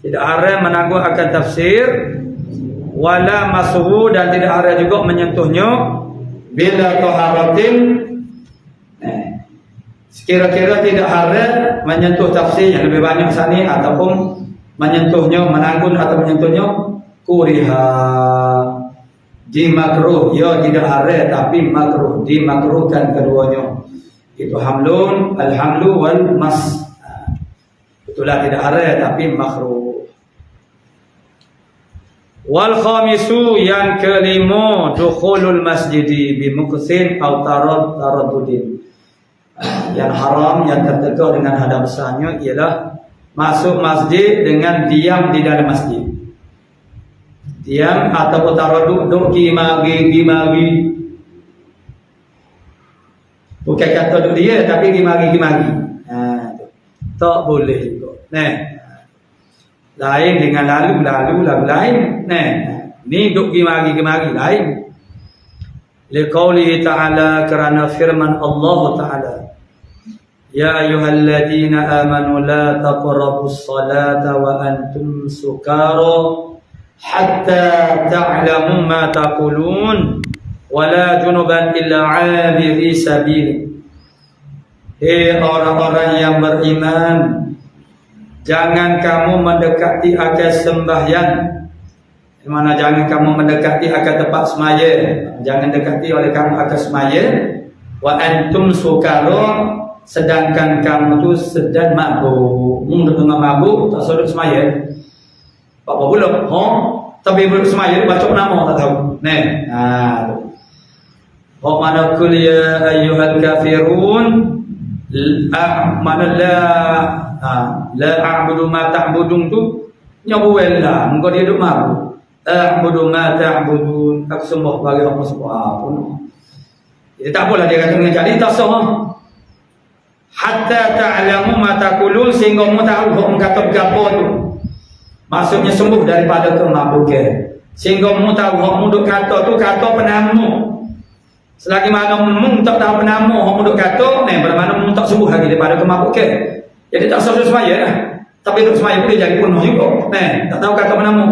tidak haram menanggung akan tafsir, wala masuhu dan tidak haram juga menyentuhnya bila taharatin. Sekira-kira tidak haram menyentuh tafsir yang lebih banyak sani ataupun menyentuhnya menanggung atau menyentuhnya kuriha dimakruh, ya tidak haram tapi makruh, dimakruhkan keduanya. Itu hamlun, alhamlu wal mas. Itulah tidak haram tapi makruh. Wal khamisu yang kelima dukhulul masjidi bi muksin aw taraddudin. Yang haram yang tertentu dengan hadap besarnya ialah masuk masjid dengan diam di dalam masjid. Diam atau taraddud gimagi. Bukan kata duduk dia tapi gimagi. Tak boleh juga. Lain dengan lalu lain. Ni duduk gimagi lain. liqaulihi ta'ala, kerana firman Allah Ta'ala, ya ayyuhalladzina amanu la taqrabus salata wa antum sukara hatta ta'lamu ma taqulun wala junuban illa 'abiri sabil. Hei orang-orang yang beriman, jangan kamu mendekati akan sembahyang. Di mana jangan kamu mendekati akan tempat semaya. Jangan dekati oleh kamu akan semaya. Wa antum sukara, sedangkan kamu tu sedang mabuk. Mungkin dengan mabuk tak sudut semaya. Apa pula? Tapi belum semaya baca nama tak tahu. Nah. Wa mana kul ya ayyuhal kafirun mana la a'budu ma ta'budun tu nyabuel lah. Engkau dia duk mabuk. A'budu ma ta'budun, aku sembah bagi Allah Subhanahu. Jadi tak apalah dia kata dengan jadi tak sah. Hatta ta'lamu ma taqulun, sehingga mu tahu hok kata gapo tu. Maksudnya sembuh daripada kemabukan. Sehingga mu tahu hok mu duk kata tu kata penamu. Selagi mana mu tak tahu penamu hok mu duk kata, bermakna mu tak sembuh lagi daripada kemabukan. Jadi tak sah semaya lah. Tapi duk semaya boleh jadi penuh juga. Tak tahu kata penamu.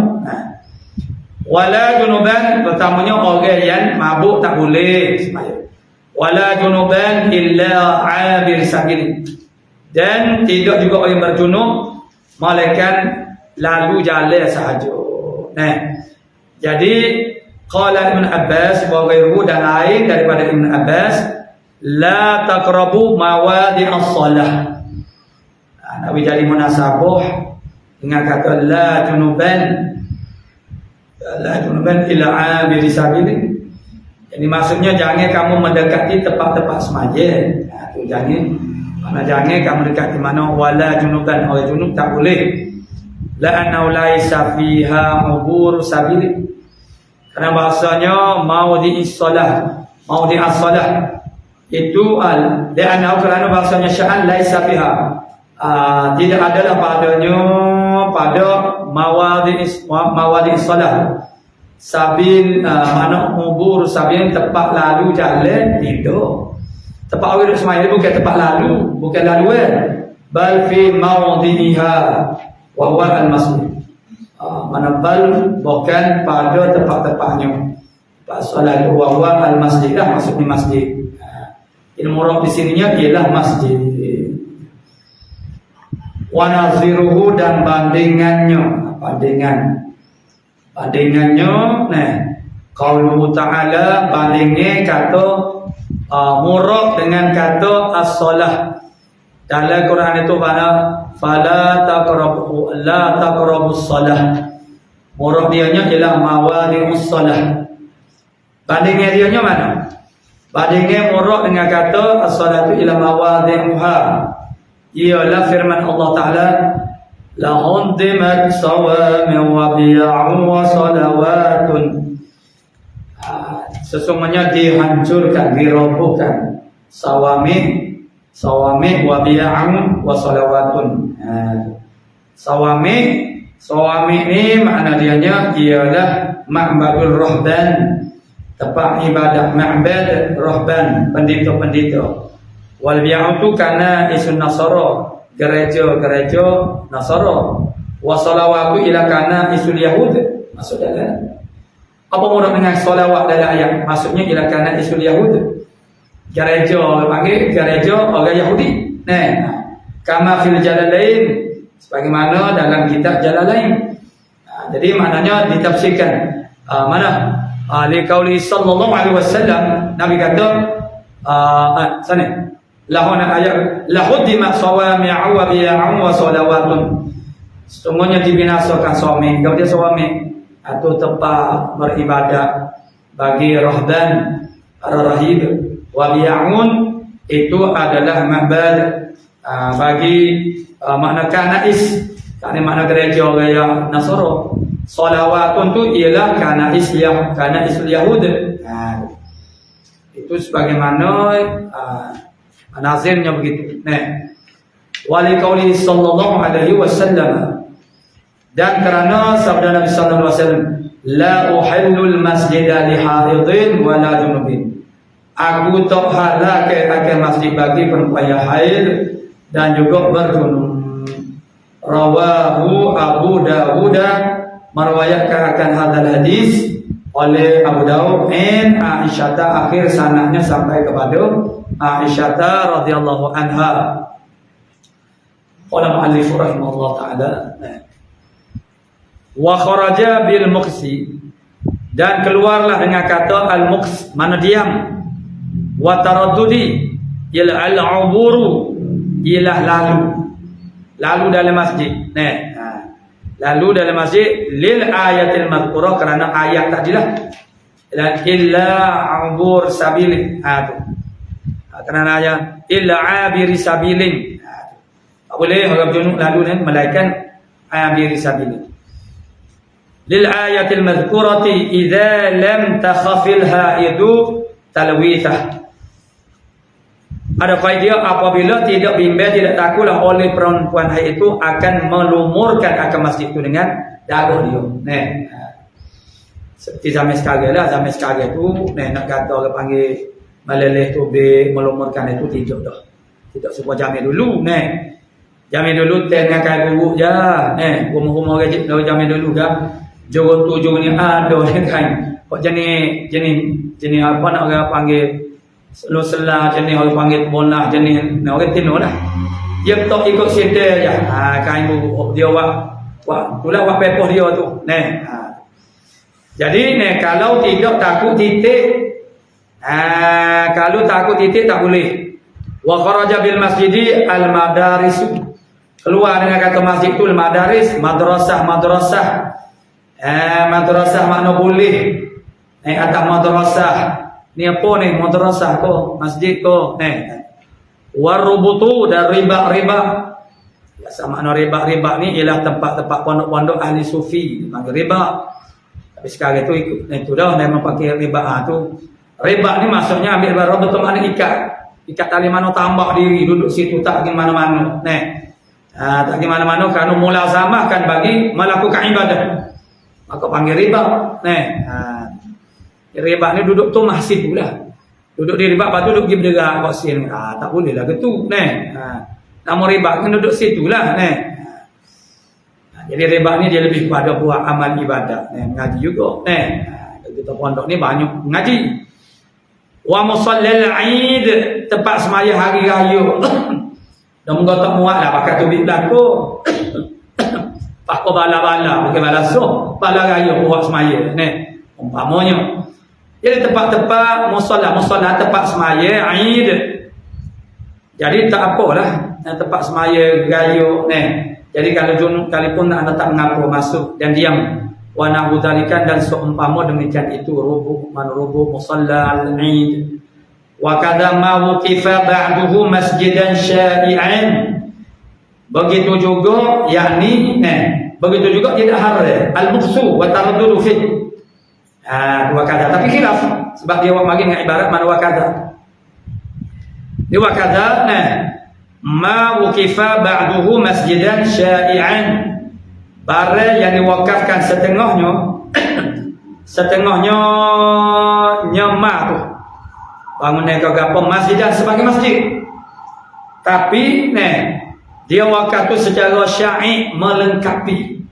Wala junuban, pertamanya orang yang mabuk tak boleh semaya. Wala junuban illa 'abir sabil. Dan tidak juga orang berjunub melainkan lalu jalan sahaja. Jadi qala Ibn Abbas wa ghairuhu, dan lain daripada Ibn Abbas, la taqrabu mawadi'as shalah. Nabi jadi munasabah dengan kata la junuban illa 'abir sabil. Jadi maksudnya jangan kamu mendekati tempat-tempat semaya. Itu jangan. Mana jangan kamu dekati mana wala junuban, orang junub tak boleh. La annahu laisa fiha ubur sabil. Karena bahasanya maudhi'is salah itu dan kerana bahasanya sya'an laisa fiha, tidak adalah padanya pada mawadhi'is salah sabil, mana ubur sabil tempat lalu jalan, tidak. Tempat awal semaya bukan tempat lalu, bukan laluan, bal fi maudhi'iha wa huwa al-masjid. Mana bal bukan pada tempat-tempatnya. Solat wa huwa al-masjid lah, maksudnya masjid. Ilmu roh di sininya ialah masjid. Wa naziruhu, dan bandingannya qauluhu ta'ala, bandingnya kata murad dengan kata as-salah. Dalam Quran itu fala taqrabus salah. Murad dianya ialah mawadi'us salah. Bandingnya dianya mana? Bandingnya murad dengan kata as-salatu ila mawadi'uha, ialah firman Allah Ta'ala, la hundimat sawami wa biya'u wa salawatun. Sesungguhnya dihancurkan, dirobohkan sawami wa biya'u wa salawatun. Sawami ini makna dianya ialah ma'badul rahban, tempat ibadah ma'bad rahban, pendeta-pendeta. Wal biya'u tu kana isun nasara, gereja Nasara. Wa salawatu ila kana isul yahud. Maksudnya apa murad dengan salawat dalam ayat? Maksudnya ila kana isul yahud. Gereja panggil gereja orang Yahudi. Kama fil jalalain, sebagaimana dalam kitab Jalalain. Jadi maknanya ditafsirkan mana liqauli sallallahu alaihi wasallam, Nabi kata sana lahuna ayat lahudima sawami'u wa biya'u wa salawatun. Sesungguhnya dibinasakan suami, kemudian suami atau tempat beribadah bagi rahban, para rahib. Wa biya'un itu adalah ma'bad bagi makna kanais, kan makna gereja orang Nasara. Salawatun tu ialah kanaisul Yahud. Itu sebagaimana nazirnya begitu. Wali qauli sallallahu alaihi wasallam, Dan kerana sabda Nabi sallallahu alaihi wasallam, la uhillul masjida li haidin wa la junubin. Aku tak halal ke masjid bagi perempuan yang haid dan juga berjunub. Rawahu Abu Dawud, meriwayatkan akan hadal hadis oleh Abu Dawud and Aisyah, akhir sanadnya sampai kepada Aisyah radhiyallahu anha. Qala mu'allif rahimahullah taala, wa kharaja bil muqsi, dan keluarlah dengan kata al muqs, mana diam, wa taraddudi, ialah al uburu, ialah lalu dalam masjid. Lalu dalam masjid lil ayatil madhkurah, kerana ayat tadilah dan illa ubur sabilin, kerana ayat illa abiri sabilin, tak boleh orang junub lalu dan melainkan abiri sabilin. Lil ayatil madhkurati idza lam takhafil haidu talwithah. Ada faedah apabila tidak bimbang, tidak takutlah oleh perempuan haid itu akan melumurkan akan masjid itu dengan darah dia. Seperti zaman sekarang lah, zaman sekarang tu nak kata orang panggil meleleh tu melumurkan itu tidak dah. Tidak semua zaman dulu Zaman dulu dengan kain buruk je. Rumah-rumah orang zaman dulu dah. Jorong tu jorong ni ada kan. Kok jenis apa nak orang panggil selah jenis orang panggil bola jenis orang tino lah. Dia tak ikut sedar je. Kain buruk dia itulah buat pepoh dia tu. Jadi kalau tidak takut titik, kalau takut titik tak boleh. Wa kharaja bil masjidi al madaris, keluar dengan kata masjid tu al madaris, madrasah. Madrasah makna boleh. Atau madrasah ni apa ni, madrasah ko, masjid ko, warubutu, dan riba. Biasa makna riba ni ialah tempat-tempat pondok-pondok ahli sufi panggil riba. Tapi sekarang itu dah memang pakai riba tu. Riba ni maksudnya ambil barang betul mana ikat tali mana tambah diri duduk situ tak pergi mana-mana. Tak pergi mana-mana kerana mulazamah kan bagi melakukan ibadah. Maka panggil riba. Riba ni duduk tu masjid pula. Duduk di riba, lepas tu duduk pergi berderak kat sini. Tak boleh lah gitu. Nama riba kan duduk situ lah. Jadi riba ni dia lebih kepada buat amal ibadah. Mengaji juga. Kita pondok ni banyak mengaji. Wa musallal Eid, tempat semaya hari raya. Dan moga tak muat lah pakai tubik belako. Pakai bala-bala, pakai bala so, bala raya buat semaya. Umpamanya. Jadi tempat-tempat musalla tempat semaya Eid. Jadi tak apalah tempat semaya raya Jadi kalau junub kalipun nak tak mengapa masuk dan diam. Wa na'budzalikan, dan seumpama demikian itu rubu musalla al-Eid. Wa kadza ma wuqifa ba'dahu masjidan syai'an. Begitu juga begitu juga tidak haram al-muqsu wa taraddudu fi wakada, tapi khilaf sebab dia bagi dengan ibarat mana wakada. Dia wakada ma wuqifa ba'duhu masjidan syai'an, barang yang diwakafkan setengahnya nyemah tu bangunan ke apa masjidan sebagai masjid, tapi dia wakaf tu secara syai' melengkapi,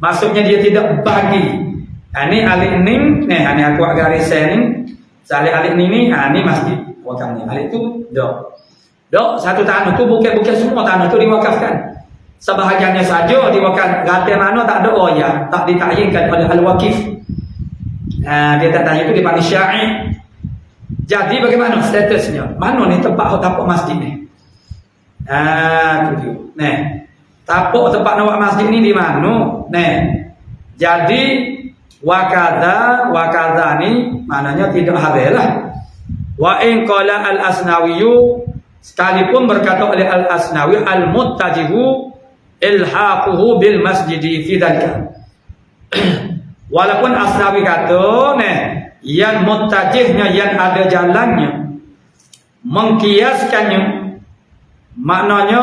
maksudnya dia tidak bagi. Ini alik ni, ini aku agak garis ni. Salih alik ni masjid wakaf ni. Alik tu dok satu tanah tu bukan semua tanah tu diwakafkan. Sebahagiannya saja diwakaf. Rantai mana tak ada tak ditakyinkan oleh al-wakif. Dia tak tanya tu dipanggil syai'. Jadi bagaimana statusnya? Mana ni tempat masjid ni? Tu dia. Tapak tempat nak masjid ni di mana? Jadi wakada ni maknanya tidak halal lah. Wa in qala al-Asnawi, sekalipun berkata oleh al-Asnawi al-muttajihu ilhaquhu bil masjidi fi dzalika. Walaupun Asnawi kata yang muttajihnya, yang ada jalannya, mengkiaskannya Maknanya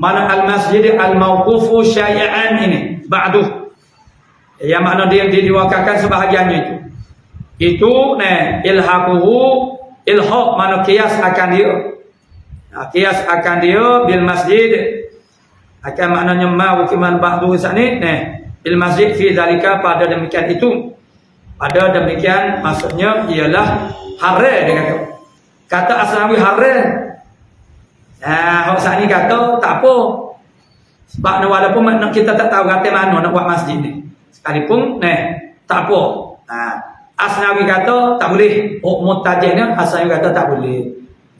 mana al-masjid al-mawqufu syai'an ini ba'du. Yang makna dia diwakilkan sebahagiannya itu. Itu ilhaquhu ilhaq mana kias akan dia. Kias akan dia bil masjid akan maknanya ma wukiman ba'du sani bil masjid fi zalika pada demikian itu. Pada demikian maksudnya ialah hare dia kata Asnawi hare. Hak saat ni kata tak apa. Sebab walaupun kita tak tahu kata mana nak buat masjid ni. Sekalipun tak apa. Asnawi kata tak boleh. Mutajih ni Asnawi kata tak boleh.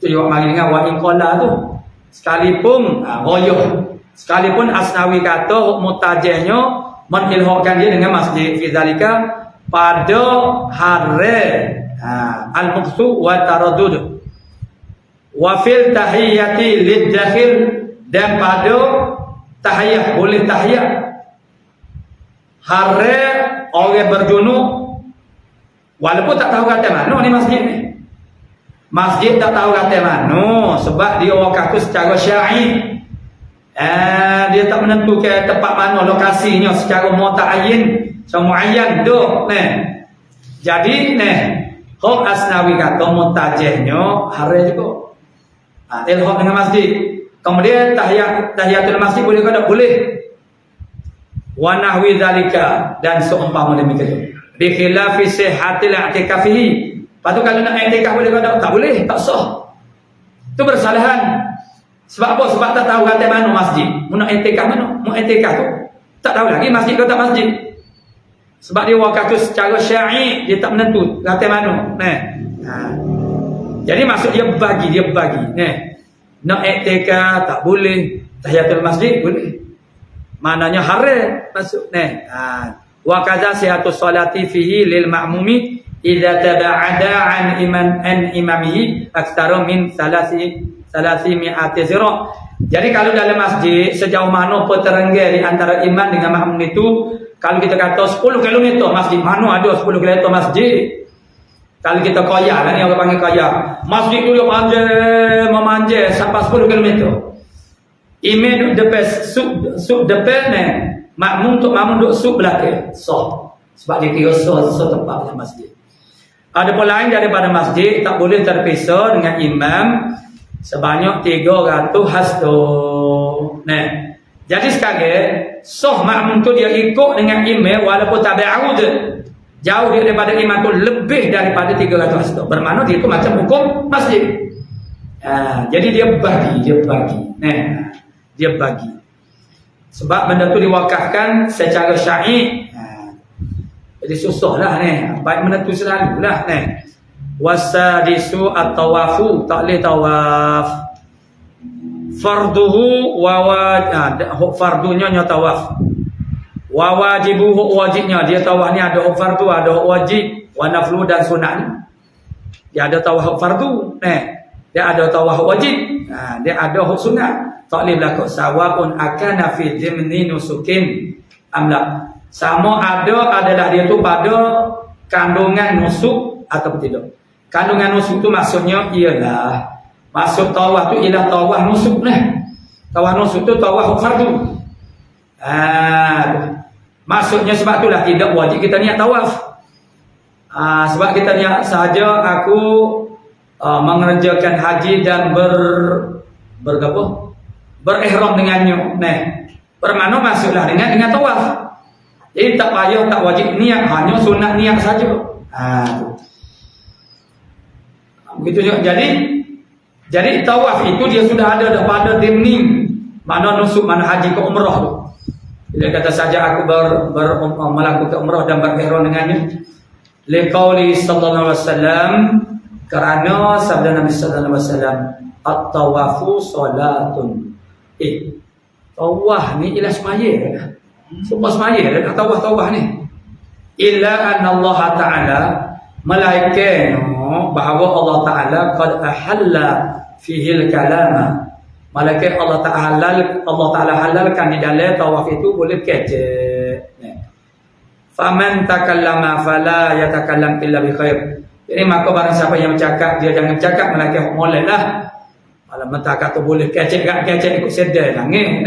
Itu juga mari dengan wa in qala tu. Sekalipun royah. Sekalipun Asnawi kata mutajihnya menilhaqkan dia dengan masjid fi zalika pada hari al-muqsu wa taraddud. Wa fil tahiyyati lid-dakhil dan pada tahiyah boleh tahiyah hari orang berjunub walaupun tak tahu kata mana ni masjid ni. Masjid tak tahu kata mana sebab dia wakaf secara syar'i. Dia tak menentukan tempat mana lokasinya secara muta'ayyin, semuayyan tu Jadi Kau Asnawi kata mutajihnya hari juga. Ilhaq dengan masjid. Kemudian tahiyatul masjid boleh ke tak? Boleh. Wa nahwi zalika dan seumpama demikian. Bi khilafi sihhatil i'tikafihi. Patut kalau nak i'tikaf boleh ke tak? Tak boleh, tak sah. Itu bersalahan. Sebab apa? Sebab tak tahu kata mana masjid. Nak i'tikaf mana? Mau i'tikaf tu tak tahu lagi masjid ke tak masjid. Sebab dia wakaf tu secara syar'i dia tak menentu kata mana. Jadi maksud dia bagi. Nak i'tikaf tak boleh, tahiyatul masjid boleh. Maknanya haram masuk wa kadza sihatus salati fihi lil ma'mumi idza taba'ada an imamihi aktsara min 300 zira'. Jadi kalau dalam masjid sejauh mana perterenggai di antara imam dengan makmum itu, kalau kita kata 10 km masjid, mana ada 10 km masjid? Kalau kita kaya lah ni orang panggil kaya. Masjid tu dia memanjang sampai 10 km. Imam duduk depan sub depan makmum duduk sub belakang. Sebab dia kira tempat masjid. Ada pun lain daripada masjid tak boleh terpisah dengan imam sebanyak 300 hasto. Jadi sekarang makmum tu dia ikut dengan imam walaupun tabi'ud. Jauh dia daripada imam tu lebih daripada 300 hasto. Bermakna dia tu macam hukum masjid. Jadi dia bagi. Sebab benda tu diwakafkan secara syar'i. Jadi susahlah baik benda tu selalulah wasadisu at-tawafu, tak boleh tawaf. Farduhu fardunya nya tawaf. Wa wajibuhu wajibnya dia tawaf ni ada fardu, ada wajib, wa naflu dan sunat. Dia ada tawaf fardu, dia ada tawaf wajib, dia ada sunat. Tak boleh berlaku sawa'un akana fi dhimni nusukin amla. Sama adalah dia tu pada kandungan nusuk atau tidak. Kandungan nusuk tu maksudnya ialah maksud tawaf tu ialah tawaf nusuk Tawaf nusuk tu tawaf fardu. Maksudnya sebab itulah tidak wajib kita niat tawaf. Sebab kita niat sahaja aku mengerjakan haji dan berihram dengannya. Bermakna masuklah dengan tawaf. Jadi tak payah, tak wajib niat, hanya sunat niat saja. Begitu juga. Jadi tawaf itu dia sudah ada pada dimning. Mana nusuk, mana haji ke umrah tu. Bila kata saja aku melakukan umrah dan berihram dengannya. Liqauli sallallahu alaihi wasallam, kerana sabda Nabi sallallahu alaihi wasallam, at-tawafu salatun. Tawaf ni ialah semaya. Semua semaya dah tawaf ni. Illa anna Allah Ta'ala malaikat bahawa Allah Ta'ala qad ahalla fihi al-kalama. Malaikat Allah Ta'ala halalkan di dalam tawaf itu boleh kecek. Faman takallama fala yatakallam illa bi khair. Jadi maka barang siapa yang bercakap dia jangan bercakap melainkan moleklah Kalau mentah kata boleh kecek ikut sedar nangis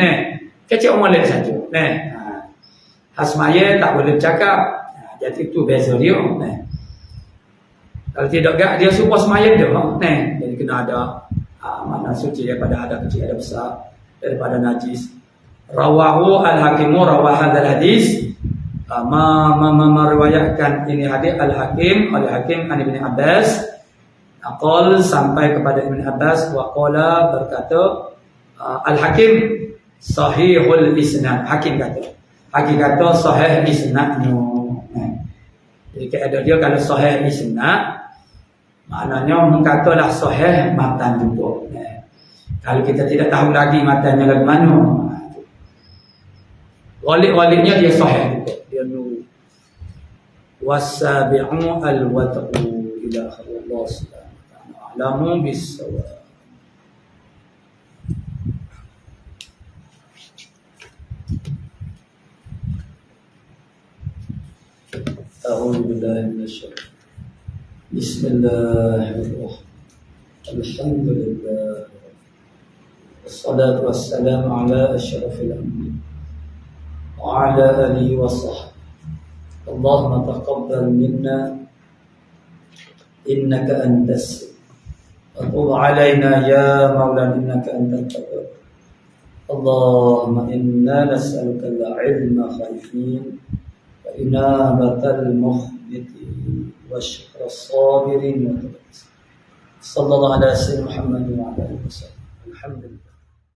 kecek omolek saja hasmaya tak boleh bercakap. Jadi itu beza dia kalau tidak dia suruh semaya dia jadi kena ada makna suci daripada ada kecil ada besar daripada najis. Rawahu al-hakimu rawah hadzal hadis meriwayatkan ini hadis al-hakim oleh hakim an Ibnu Abbas aqal sampai kepada Ibnu Abbas wa qala berkata al-hakim sahihul isnad hakim kata sahih isnadnya. Jadi keadaan dia kalau sahih isnad maknanya mengatalah sahih matan juga. Kalau kita tidak tahu lagi matanya lagu mana, walik-waliknya dia sahih juga. Dia nu wasabi'u al-wat'u ila Allah subhanahu wa ta'ala alamu bis-sawab. أعوذ بالله من الشيطان بسم الله الرحمن الحمد لله والصلاة والسلام على أشرف الأنبياء وعلى آله وصحبه اللهم تقبل منا إنك أنت السميع وتب علينا يا مولانا إنك أنت التواب اللهم إنا نسألك العلم خيرين وإنابة المخبتين وشكر الصابرين صلى الله على سيدنا محمد وعلى آله وسلم الحمد لله.